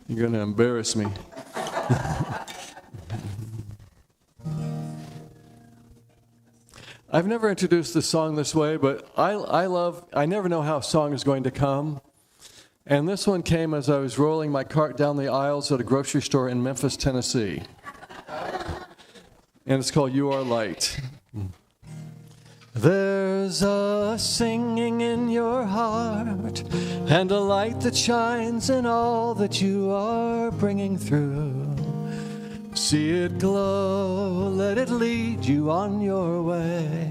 You're going to embarrass me. I've never introduced this song this way, but I never know how a song is going to come. And this one came as I was rolling my cart down the aisles at a grocery store in Memphis, Tennessee. And it's called You Are Light. There's a singing in your heart and a light that shines in all that you are bringing through. See it glow, let it lead you on your way.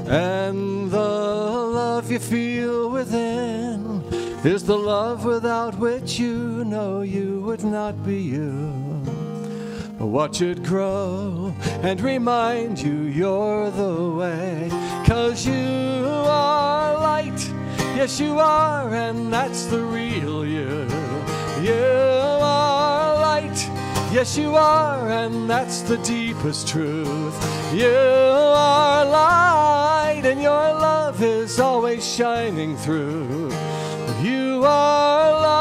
And the love you feel within is the love without which you know you would not be you. Watch it grow and remind you you're the way. 'Cause you are light, yes you are, and that's the real you. You are light, yes you are, and that's the deepest truth. You are light, and your love is always shining through. You are light.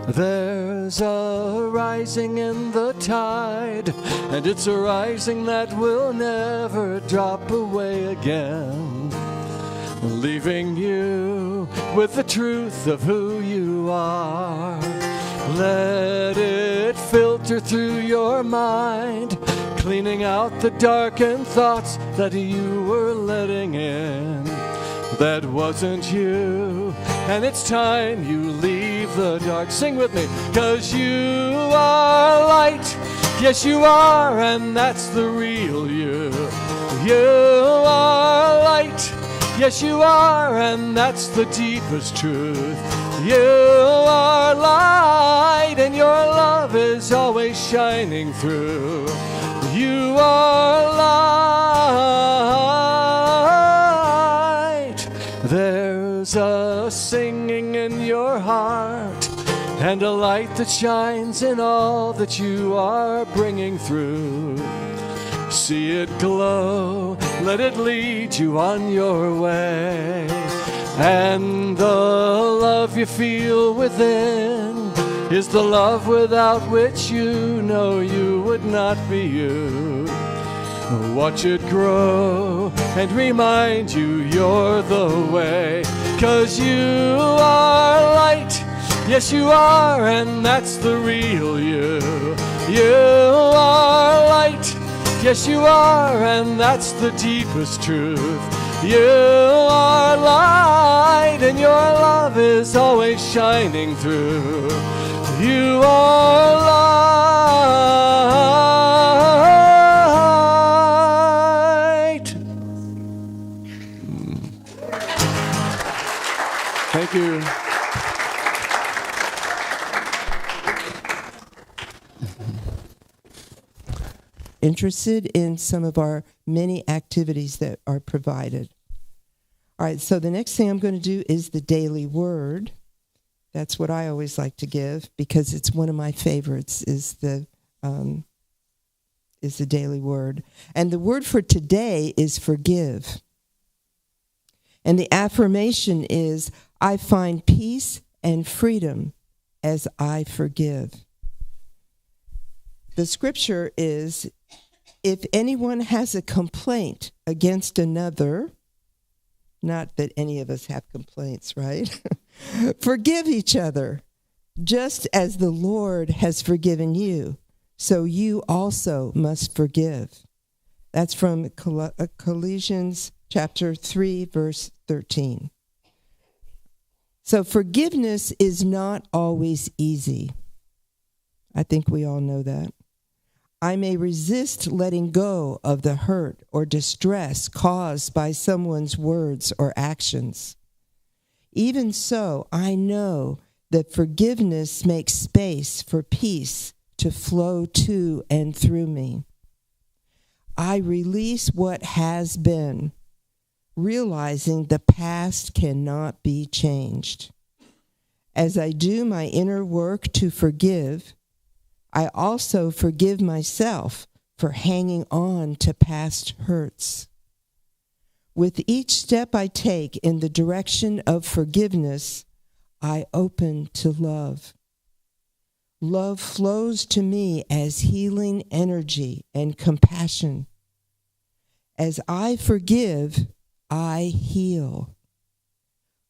There's a rising in the tide, and it's a rising that will never drop away again, leaving you with the truth of who you are. Let it filter through your mind, cleaning out the darkened thoughts that you were letting in. That wasn't you, and it's time you leave the dark. Sing with me. 'Cause you are light, yes you are, and that's the real you. You are light, yes you are, and that's the deepest truth. You are light, and your love is always shining through. You are light. There's a singing in your heart and a light that shines in all that you are bringing through. See it glow, let it lead you on your way. And the love you feel within is the love without which you know you would not be you. Watch it grow and remind you you're the way. 'Cause you are light, yes you are, and that's the real you. You are light, yes you are, and that's the deepest truth. You are light, and your love is always shining through. You are light. Thank you. Interested in some of our many activities that are provided. All right, so the next thing I'm going to do is the daily word. That's what I always like to give because it's one of my favorites is the daily word. And the word for today is forgive. And the affirmation is, I find peace and freedom as I forgive. The scripture is, if anyone has a complaint against another, not that any of us have complaints, right? Forgive each other, just as the Lord has forgiven you, so you also must forgive. That's from Colossians chapter 3, verse 13. So forgiveness is not always easy. I think we all know that. I may resist letting go of the hurt or distress caused by someone's words or actions. Even so, I know that forgiveness makes space for peace to flow to and through me. I release what has been, realizing the past cannot be changed. As I do my inner work to forgive, I also forgive myself for hanging on to past hurts. With each step I take in the direction of forgiveness, I open to love. Love flows to me as healing energy and compassion. As I forgive, I heal.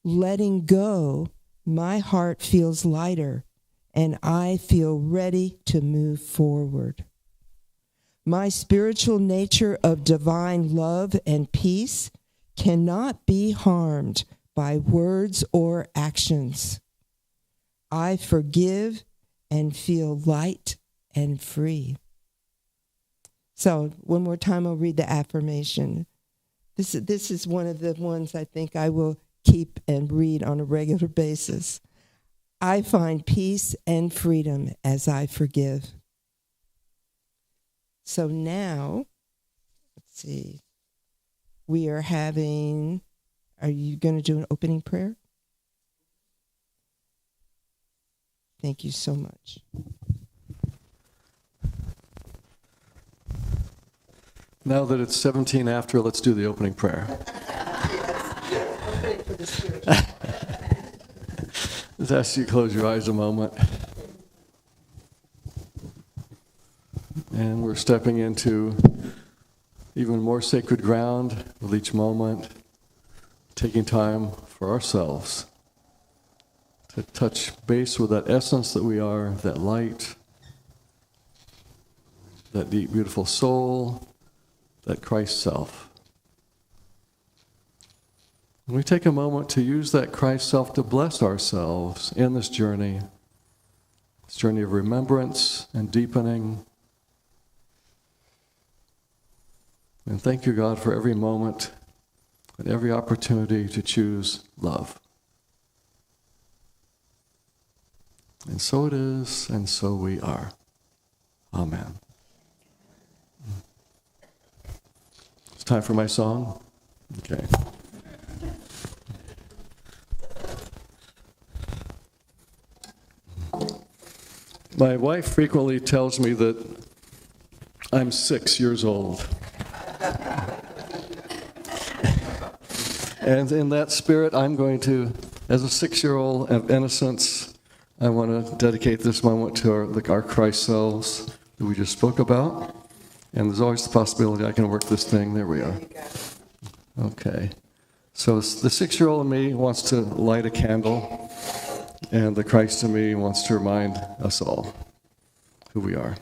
Letting go, my heart feels lighter, and I feel ready to move forward. My spiritual nature of divine love and peace cannot be harmed by words or actions. I forgive and feel light and free. So one more time, I'll read the affirmation. This is one of the ones I think I will keep and read on a regular basis. I find peace and freedom as I forgive. So now, let's see, are you going to do an opening prayer? Thank you so much. Now that it's 17 after, let's do the opening prayer. Let's ask you to close your eyes a moment. And we're stepping into even more sacred ground with each moment, taking time for ourselves to touch base with that essence that we are, that light, that deep, beautiful soul, that Christ self. And we take a moment to use that Christ self to bless ourselves in this journey of remembrance and deepening. And thank you, God, for every moment and every opportunity to choose love. And so it is, and so we are. Amen. It's time for my song? Okay. My wife frequently tells me that I'm 6 years old. And in that spirit, I'm going to, as a 6-year-old of innocence, I want to dedicate this moment to our Christ selves that we just spoke about. And there's always the possibility I can work this thing. There we are. Okay. So the 6-year-old in me wants to light a candle, and the Christ in me wants to remind us all who we are.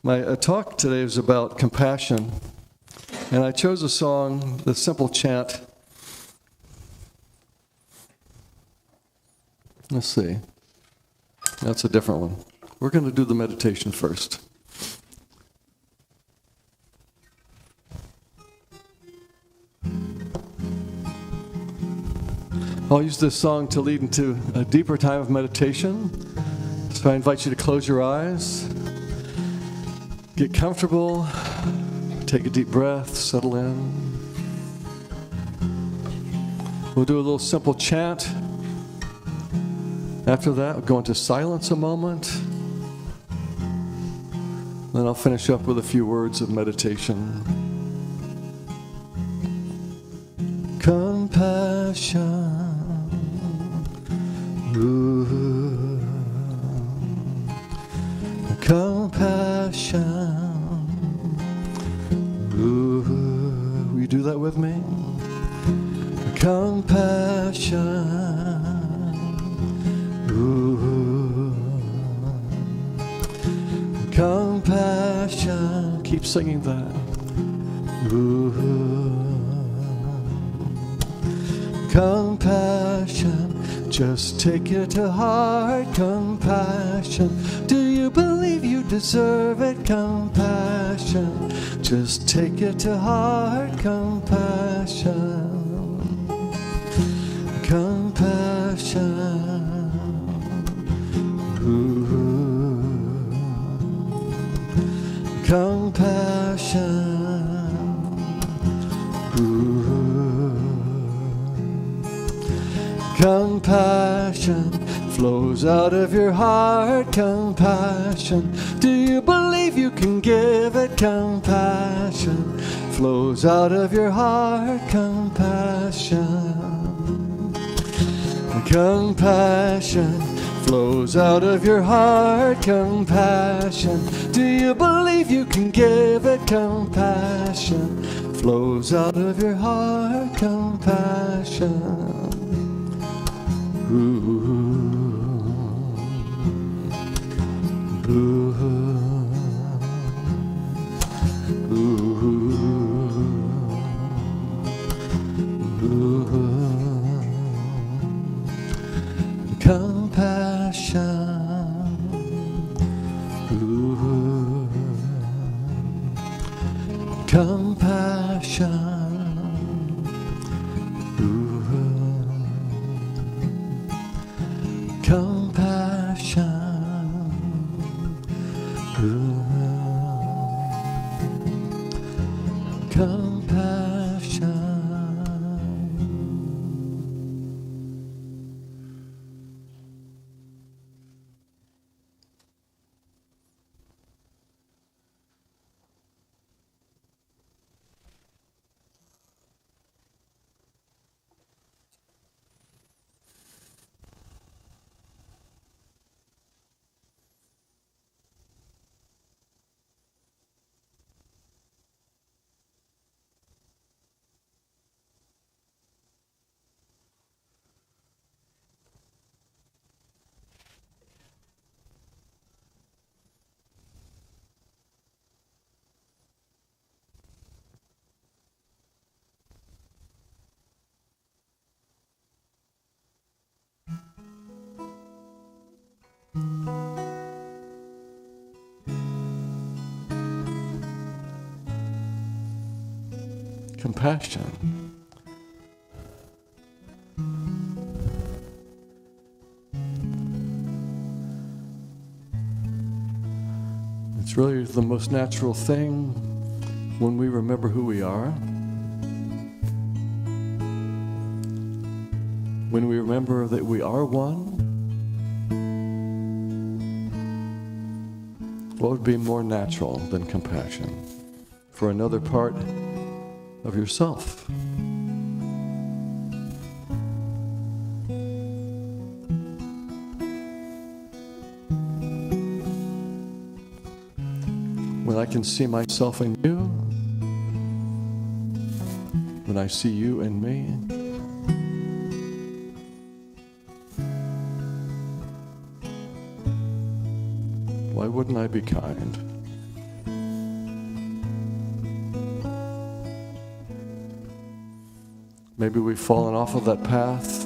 My talk today is about compassion, and I chose a song, the simple chant. Let's see. That's a different one. We're going to do the meditation first. I'll use this song to lead into a deeper time of meditation. So I invite you to close your eyes. Get comfortable, take a deep breath, settle in. We'll do a little simple chant. After that, we'll go into silence a moment. Then I'll finish up with a few words of meditation. Compassion. Ooh. Compassion. Ooh. Will you do that with me? Compassion. Ooh. Compassion. Keep singing that. Ooh. Compassion. Just take it to heart. Compassion. Do you believe you deserve it? Compassion. Just take it to heart. Compassion. Compassion. Ooh. Compassion. Ooh. Compassion flows out of your heart. Compassion. Do you believe you can give it? Compassion flows out of your heart. Compassion. Compassion flows out of your heart. Compassion. Do you believe you can give it? Compassion flows out of your heart. Compassion. Ooh. Ooh. Ooh. Ooh. Compassion. Ooh. Compassion. Ooh. Compassion. Ooh. Compassion. Compassion. It's really the most natural thing when we remember who we are. When we remember that we are one, what would be more natural than compassion for another part of yourself? When I can see myself in you, when I see you in me, why wouldn't I be kind? Maybe we've fallen off of that path,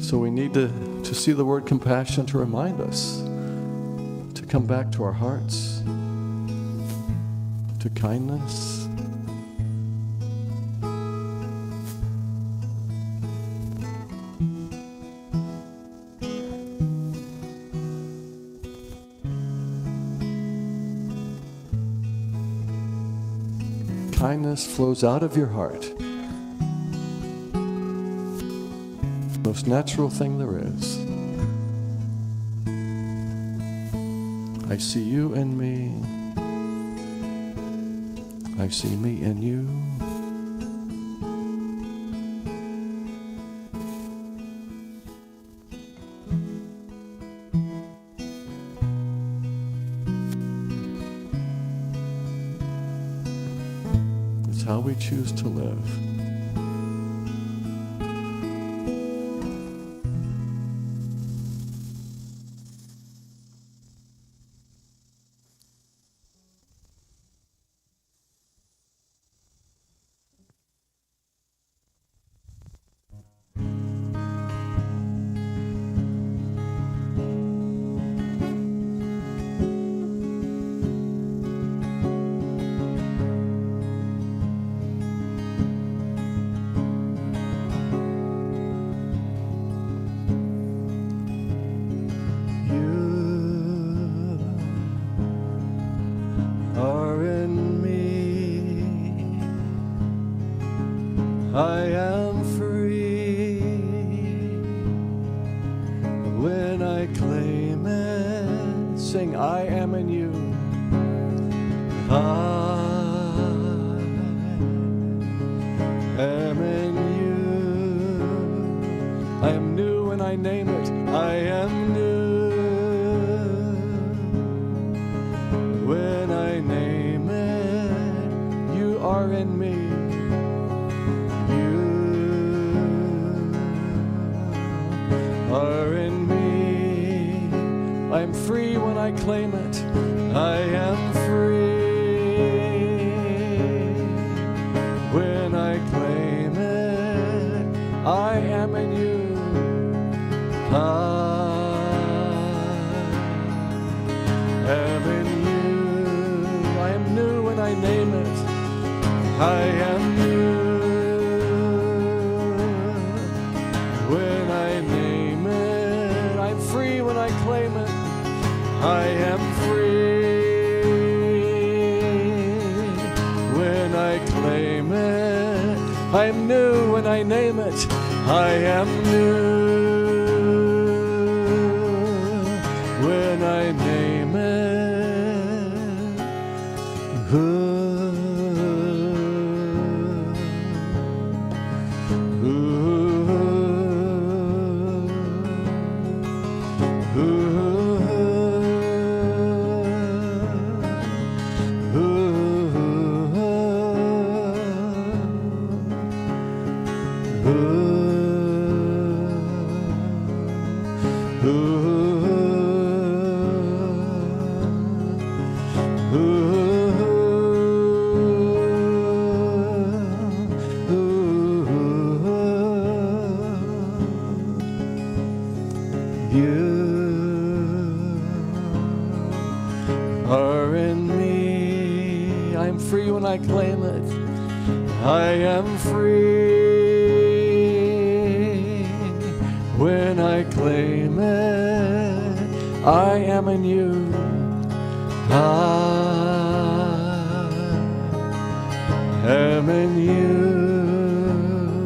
so we need to see the word compassion to remind us to come back to our hearts, to kindness. Kindness flows out of your heart. Most natural thing there is. I see you in me. I see me in you. It's how we choose to live. I am free sing, I am in you. I am in you. I am new when I name it. I am new when I name it. You are in me. You are in me. I am free when I claim it. I am free when I claim it. I am in you. I am in you. I am new when I name it. I am new when I name it. I'm free when I claim it. I am free when I claim it. I am new when I name it. I am new when I name it. Ooh. I claim it. I am free when I claim it. I am in you. I am in you.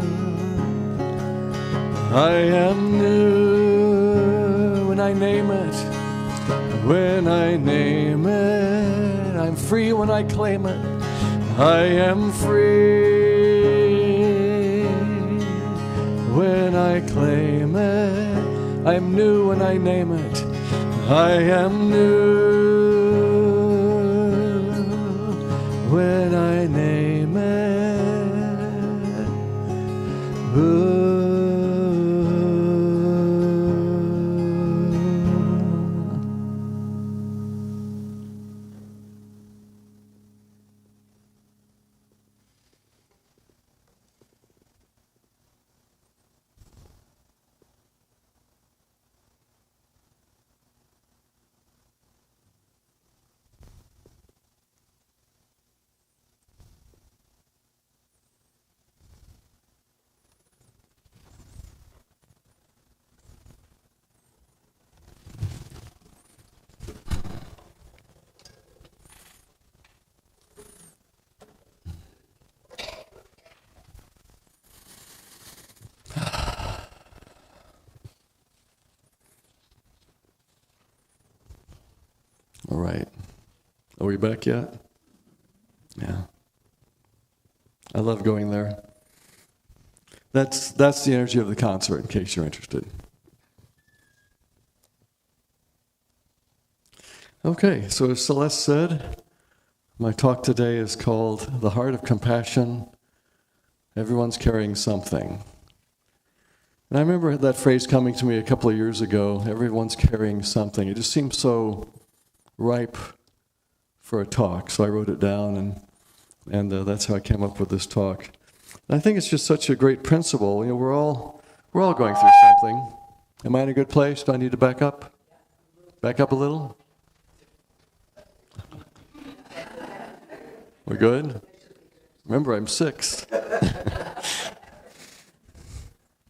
I am new when I name it. When I name it. I'm free when I claim it. I am free when I claim it. I'm new when I name it. I am new when I name it. Ooh. All right. Are we back yet? Yeah. I love going there. That's the energy of the concert, in case you're interested. Okay, so as Celeste said, my talk today is called The Heart of Compassion. Everyone's carrying something. And I remember that phrase coming to me a couple of years ago, everyone's carrying something. It just seemed so ripe for a talk, so I wrote it down, and that's how I came up with this talk. And I think it's just such a great principle. You know, we're all going through something. Am I in a good place? Do I need to back up? Back up a little? We're good? Remember, I'm 6.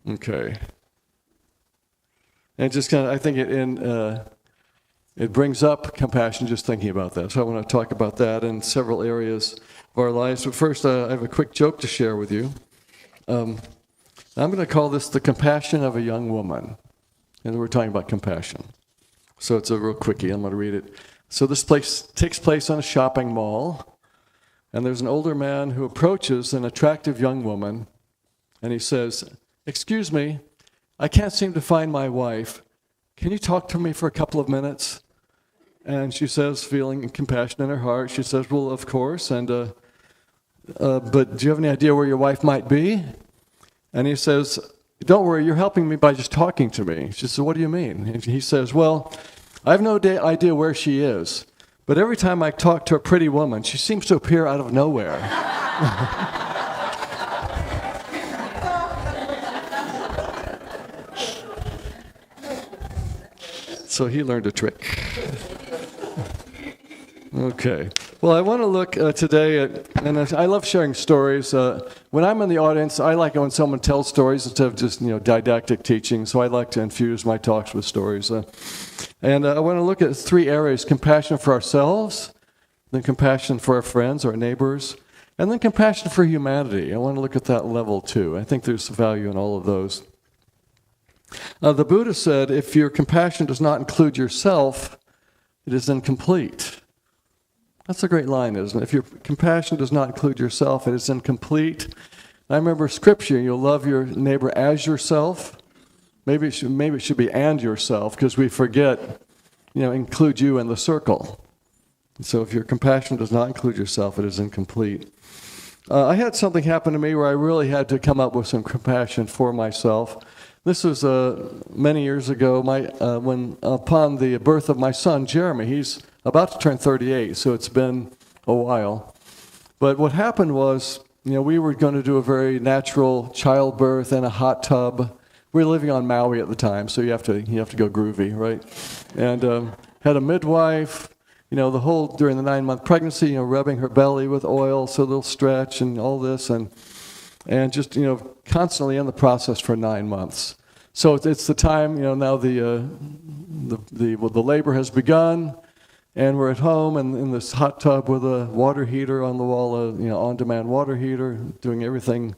Okay. And just kind of, I think it brings up compassion just thinking about that. So I want to talk about that in several areas of our lives. But first, I have a quick joke to share with you. I'm going to call this the compassion of a young woman. And we're talking about compassion. So it's a real quickie. I'm going to read it. So this place takes place on a shopping mall, and there's an older man who approaches an attractive young woman, and he says, "Excuse me, I can't seem to find my wife. Can you talk to me for a couple of minutes?" And she says, feeling compassion in her heart, she says, "Well, of course, and but do you have any idea where your wife might be?" And he says, "Don't worry, you're helping me by just talking to me." She says, "What do you mean?" And he says, "Well, I have no idea where she is, but every time I talk to a pretty woman, she seems to appear out of nowhere." So he learned a trick. Okay. Well, I want to look today at, and I love sharing stories. When I'm in the audience, I like it when someone tells stories instead of just didactic teaching. So I like to infuse my talks with stories. And I want to look at 3 areas: compassion for ourselves, then compassion for our friends, our neighbors, and then compassion for humanity. I want to look at that level too. I think there's value in all of those. The Buddha said, if your compassion does not include yourself, it is incomplete. That's a great line, isn't it? If your compassion does not include yourself, it is incomplete. I remember scripture, you'll love your neighbor as yourself. Maybe it should be and yourself, because we forget, include you in the circle. So if your compassion does not include yourself, it is incomplete. I had something happen to me where I really had to come up with some compassion for myself. This was many years ago, when upon the birth of my son, Jeremy. He's about to turn 38, so it's been a while. But what happened was, we were going to do a very natural childbirth in a hot tub. We were living on Maui at the time, so you have to go groovy, right? And had a midwife, the whole during the 9-month pregnancy, rubbing her belly with oil so they'll stretch and all this, and just constantly in the process for 9 months. So it's the time, now the labor has begun. And we're at home and in this hot tub with a water heater on the wall, on-demand water heater, doing everything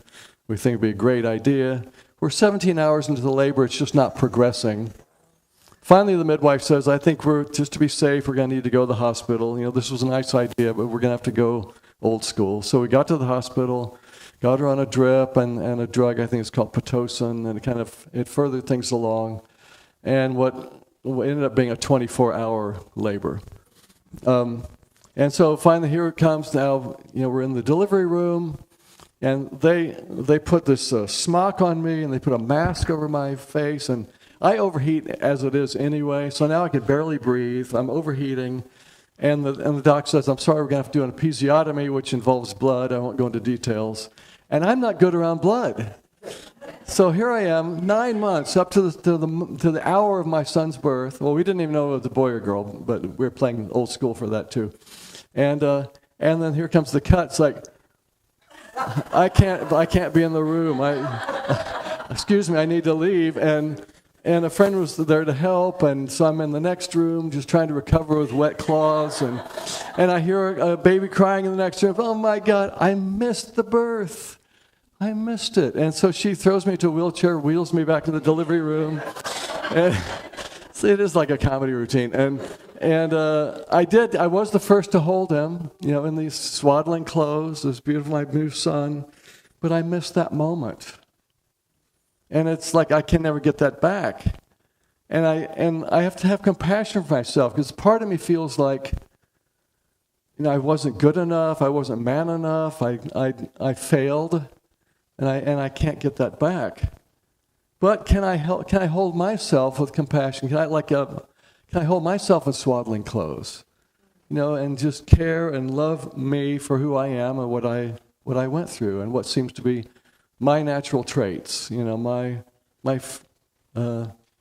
we think would be a great idea. We're 17 hours into the labor, it's just not progressing. Finally, the midwife says, "I think just to be safe, we're going to need to go to the hospital. This was a nice idea, but we're going to have to go old school." So we got to the hospital, got her on a drip and a drug, I think it's called Pitocin, and it furthered things along. And what ended up being a 24-hour labor. And so finally here it comes now, we're in the delivery room, and they put this smock on me, and they put a mask over my face, and I overheat as it is anyway, so now I can barely breathe. I'm overheating, and the doc says, "I'm sorry, we're going to have to do an episiotomy," which involves blood. I won't go into details. And I'm not good around blood. So here I am, 9 months, up to the hour of my son's birth. Well, we didn't even know it was a boy or girl, but we were playing old school for that too. And then here comes the cut. It's like, I can't be in the room. Excuse me, I need to leave. And a friend was there to help, and so I'm in the next room just trying to recover with wet cloths, and I hear a baby crying in the next room. Oh my God, I missed the birth. I missed it. And so she throws me to a wheelchair, wheels me back to the delivery room. And so it is like a comedy routine. And I was the first to hold him, in these swaddling clothes, this beautiful, my new son. But I missed that moment. And it's like I can never get that back. And I have to have compassion for myself, because part of me feels like, I wasn't good enough, I wasn't man enough, I failed. And I can't get that back. But can I hold myself with compassion? Can I hold myself in swaddling clothes? And just care and love me for who I am and what I went through and what seems to be my natural traits. My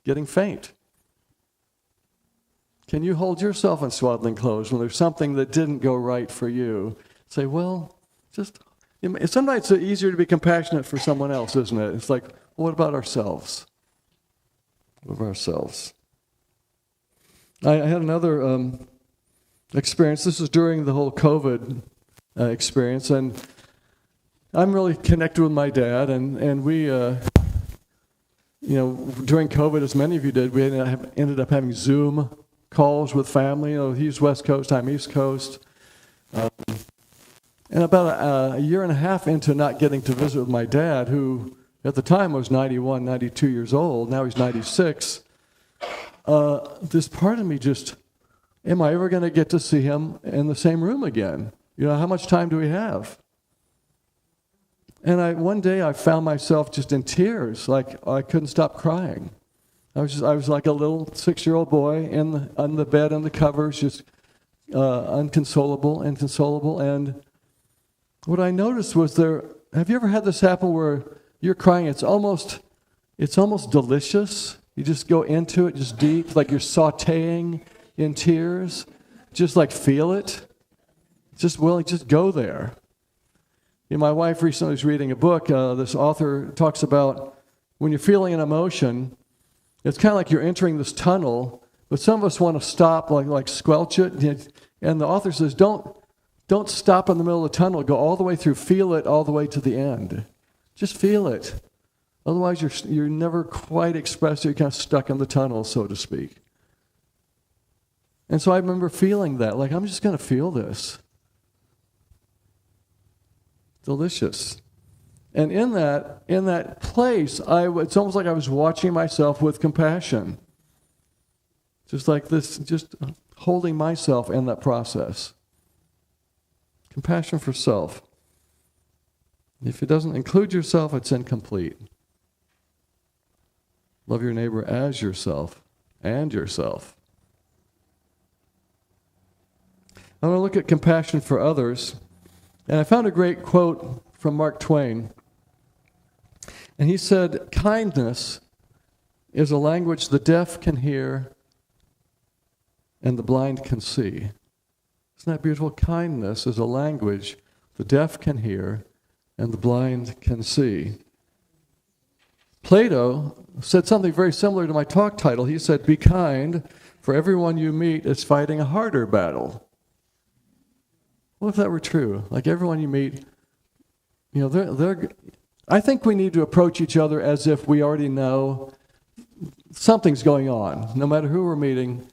getting faint. Can you hold yourself in swaddling clothes when there's something that didn't go right for you? Say, well, sometimes it's easier to be compassionate for someone else, isn't it? It's like, what about ourselves? What about ourselves? I had another experience. This was during the whole COVID experience, and I'm really connected with my dad, and we, during COVID, as many of you did, we ended up having Zoom calls with family. He's West Coast, I'm East Coast. And about a year and a half into not getting to visit with my dad, who at the time was 91, 92 years old, now he's 96, this part of me just, am I ever going to get to see him in the same room again? How much time do we have? And one day I found myself just in tears, like I couldn't stop crying. I was like a little 6-year-old boy on the bed, on the covers, just inconsolable. And what I noticed was have you ever had this happen where you're crying, it's almost delicious. You just go into it just deep, like you're sautéing in tears. Just like feel it. Just go there. My wife recently was reading a book. This author talks about when you're feeling an emotion, it's kind of like you're entering this tunnel, but some of us want to stop, like squelch it. And the author says, don't stop in the middle of the tunnel. Go all the way through. Feel it all the way to the end. Just feel it. Otherwise, you're never quite expressed. You're kind of stuck in the tunnel, so to speak. And so I remember feeling that, like I'm just going to feel this. Delicious. And in that place, it's almost like I was watching myself with compassion. Just like this, just holding myself in that process. Compassion for self. If it doesn't include yourself, it's incomplete. Love your neighbor as yourself and yourself. I want to look at compassion for others. And I found a great quote from Mark Twain. And he said, kindness is a language the deaf can hear and the blind can see. Isn't that beautiful? Kindness is a language the deaf can hear and the blind can see. Plato said something very similar to my talk title. He said, be kind, for everyone you meet is fighting a harder battle. What if that were true? Like everyone you meet, I think we need to approach each other as if we already know something's going on, no matter who we're meeting,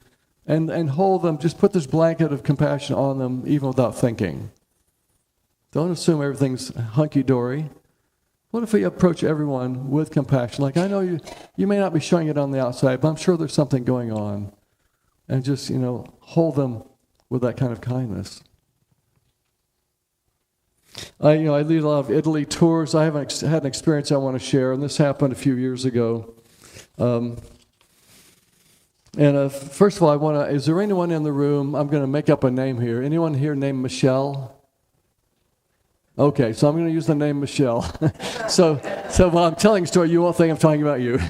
and hold them, just put this blanket of compassion on them, even without thinking. Don't assume everything's hunky-dory. What if we approach everyone with compassion? Like, I know you may not be showing it on the outside, but I'm sure there's something going on. And just, hold them with that kind of kindness. I lead a lot of Italy tours. I haven't had an experience I want to share, and this happened a few years ago. First of all, is there anyone in the room, I'm going to make up a name here. Anyone here named Michelle? Okay, so I'm going to use the name Michelle. So while I'm telling a story, you won't think I'm talking about you.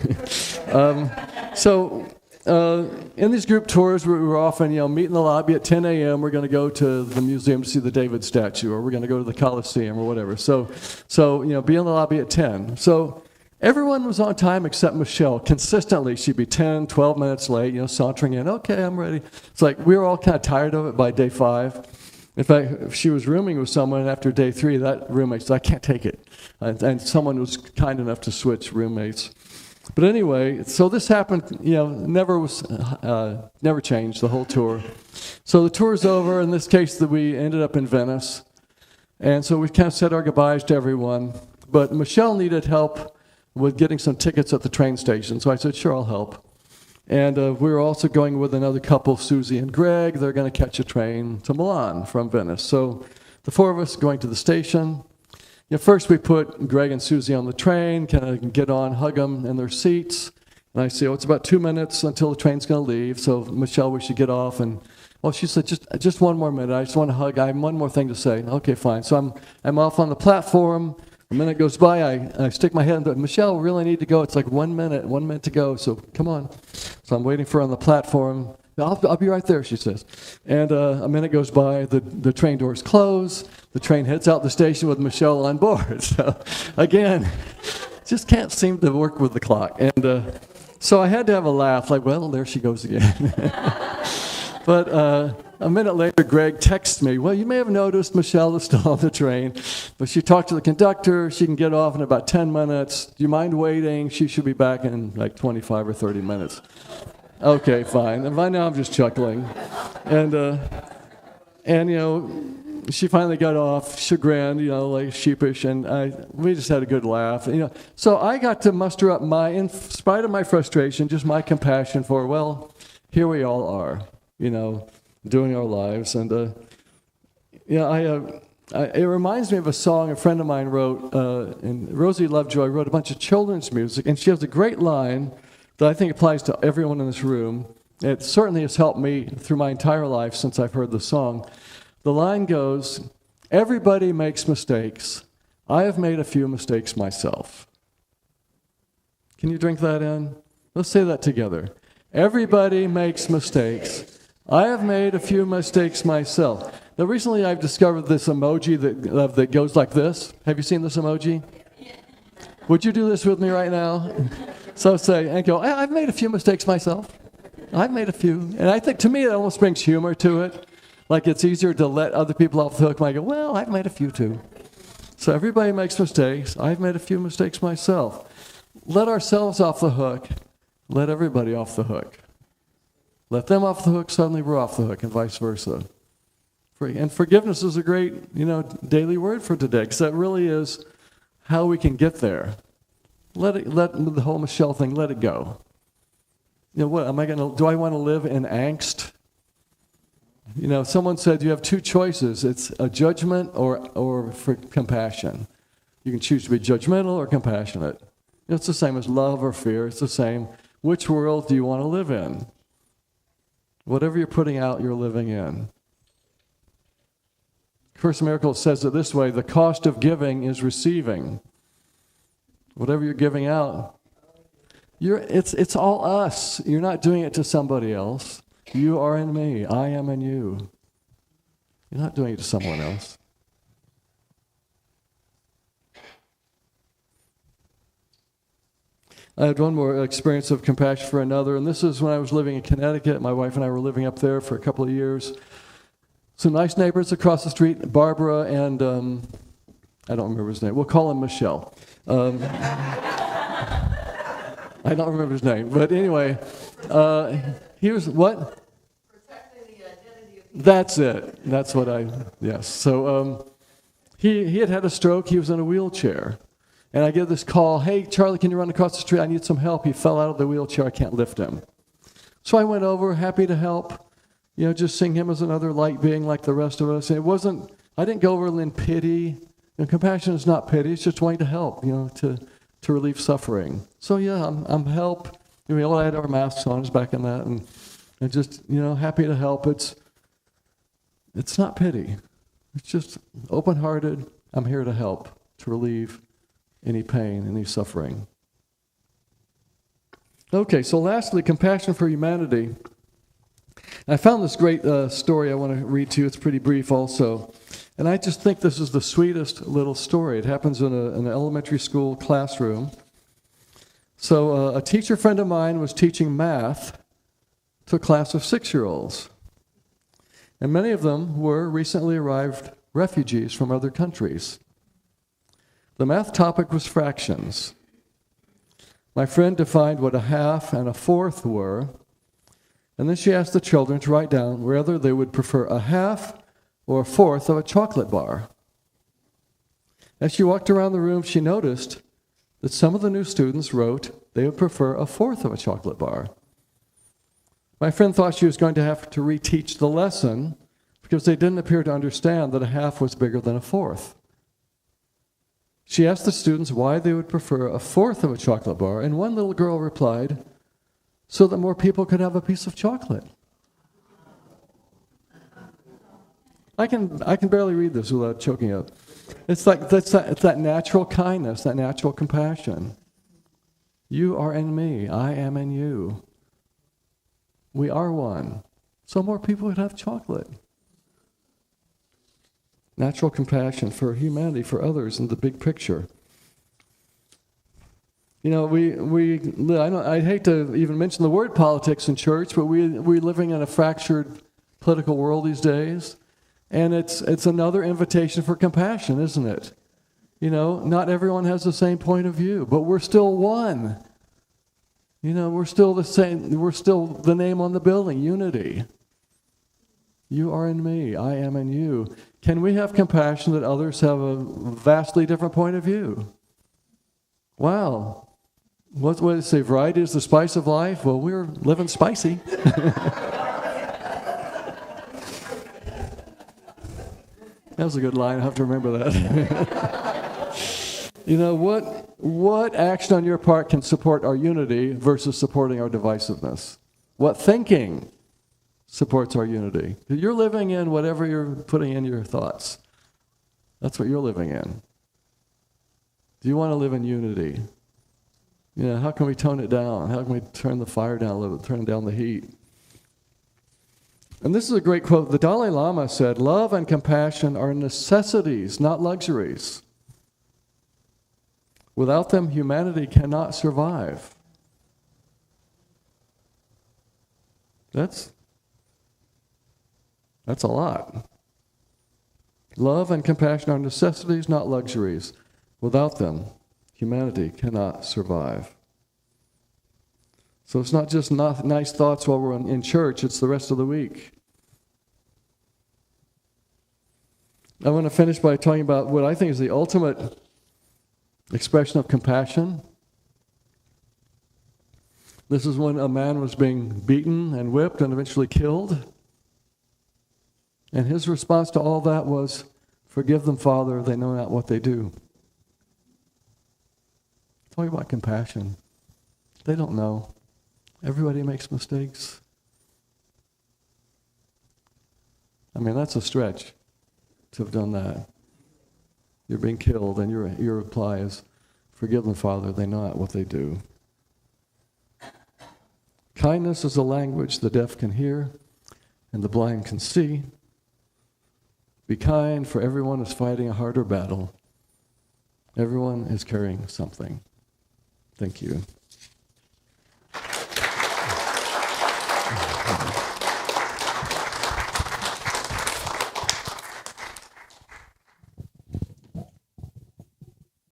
In these group tours, we were often, meet in the lobby at 10 a.m. We're going to go to the museum to see the David statue, or we're going to go to the Coliseum or whatever. So be in the lobby at 10. So everyone was on time except Michelle. Consistently, she'd be 10, 12 minutes late, sauntering in. Okay, I'm ready. It's like we were all kind of tired of it by day 5. In fact, if she was rooming with someone after day 3, that roommate said, I can't take it. And someone was kind enough to switch roommates. But anyway, so this happened, never changed the whole tour. So the tour's over. In this case, we ended up in Venice. And so we kind of said our goodbyes to everyone. But Michelle needed help with getting some tickets at the train station. So I said, sure, I'll help. And we were also going with another couple, Susie and Greg. They're going to catch a train to Milan from Venice. So the 4 of us going to the station. First we put Greg and Susie on the train, kind of get on, hug them in their seats. And I say, it's about 2 minutes until the train's going to leave. So Michelle, we should get off. And she said, just 1 more minute. I just want to hug. I have 1 more thing to say. Okay, fine. So I'm off on the platform. A minute goes by, I stick my head in, but Michelle, we really need to go. It's like 1 minute to go, so come on. So I'm waiting for her on the platform. I'll be right there, she says. And a minute goes by, the train doors close, the train heads out the station with Michelle on board. So again, just can't seem to work with the clock. And so I had to have a laugh, like, well, there she goes again. But a minute later, Greg texts me, well, you may have noticed Michelle is still on the train, but she talked to the conductor. She can get off in about 10 minutes. Do you mind waiting? She should be back in like 25 or 30 minutes. Okay, fine. And by now I'm just chuckling. And you know, she finally got off, chagrined, you know, like sheepish, and we just had a good laugh. You know, so I got to muster up in spite of my frustration, just my compassion for, well, here we all are, you know, doing our lives. And, you know, it reminds me of a song a friend of mine wrote, and Rosie Lovejoy wrote a bunch of children's music, and she has a great line that I think applies to everyone in this room. It certainly has helped me through my entire life since I've heard the song. The line goes, "Everybody makes mistakes. I have made a few mistakes myself." Can you drink that in? Let's say that together. Everybody makes mistakes. I have made a few mistakes myself. Now, recently I've discovered this emoji that goes like this. Have you seen this emoji? Would you do this with me right now? So say, and go, I've made a few mistakes myself. I've made a few. And I think, to me, it almost brings humor to it. Like, it's easier to let other people off the hook when I go, well, I've made a few too. So everybody makes mistakes. I've made a few mistakes myself. Let ourselves off the hook. Let everybody off the hook. Let them off the hook, suddenly we're off the hook, and vice versa. And forgiveness is a great, you know, daily word for today, because that really is how we can get there. Let the whole Michelle thing, let it go. You know, what do I want to live in angst? You know, someone said you have two choices. It's a judgment or for compassion. You can choose to be judgmental or compassionate. It's the same as love or fear. It's the same. Which world do you want to live in? Whatever you're putting out, you're living in. Course in Miracles says it this way: the cost of giving is receiving. Whatever you're giving out, it's all us. You're not doing it to somebody else. You are in me. I am in you. You're not doing it to someone else. I had one more experience of compassion for another, and this is when I was living in Connecticut. My wife and I were living up there for a couple of years. Some nice neighbors across the street, Barbara and, I don't remember his name. We'll call him Michelle. I don't remember his name. But anyway, he was, what? Protecting the identity of people. That's it. That's what yes. So he had a stroke. He was in a wheelchair. And I get this call, hey, Charlie, can you run across the street? I need some help. He fell out of the wheelchair. I can't lift him. So I went over, happy to help. You know, just seeing him as another light being like the rest of us. And I didn't go over in pity. And compassion is not pity. It's just wanting to help, you know, to relieve suffering. So yeah, I'm help. I mean, I had our masks on, I was back in that, and just, you know, happy to help. It's not pity. It's just open-hearted. I'm here to help, to relieve any pain, any suffering. Okay, so lastly, compassion for humanity. I found this great story I want to read to you. It's pretty brief also. And I just think this is the sweetest little story. It happens in an elementary school classroom. So a teacher friend of mine was teaching math to a class of 6-year-olds. And many of them were recently arrived refugees from other countries. The math topic was fractions. My friend defined what a half and a fourth were, and then she asked the children to write down whether they would prefer a half or a fourth of a chocolate bar. As she walked around the room, she noticed that some of the new students wrote they would prefer a fourth of a chocolate bar. My friend thought she was going to have to reteach the lesson because they didn't appear to understand that a half was bigger than a fourth. She asked the students why they would prefer a fourth of a chocolate bar, and one little girl replied, so that more people could have a piece of chocolate. I can barely read this without choking up. It's that natural kindness, that natural compassion. You are in me, I am in you. We are one. So more people would have chocolate. Natural compassion for humanity, for others in the big picture. You know, I hate to even mention the word politics in church, but we're living in a fractured political world these days, and it's another invitation for compassion, isn't it? You know, not everyone has the same point of view, but we're still one. You know, we're still the same. We're still the name on the building, unity. You are in me, I am in you. Can we have compassion that others have a vastly different point of view? Wow. What did it say? Variety is the spice of life? Well, we're living spicy. That was a good line. I have to remember that. You know, what action on your part can support our unity versus supporting our divisiveness? What thinking supports our unity? You're living in whatever you're putting in your thoughts. That's what you're living in. Do you want to live in unity? You know, how can we tone it down? How can we turn the fire down a little bit, turn down the heat? And this is a great quote. The Dalai Lama said, "Love and compassion are necessities, not luxuries. Without them, humanity cannot survive." That's a lot. Love and compassion are necessities, not luxuries. Without them, humanity cannot survive. So it's not just nice thoughts while we're in church, it's the rest of the week. I want to finish by talking about what I think is the ultimate expression of compassion. This is when a man was being beaten and whipped and eventually killed. And his response to all that was, "Forgive them, Father, they know not what they do." Talking about compassion. They don't know. Everybody makes mistakes. I mean, that's a stretch to have done that. You're being killed, and your reply is, "Forgive them, Father, they know not what they do." Kindness is a language the deaf can hear and the blind can see. Be kind, for everyone is fighting a harder battle. Everyone is carrying something. Thank you.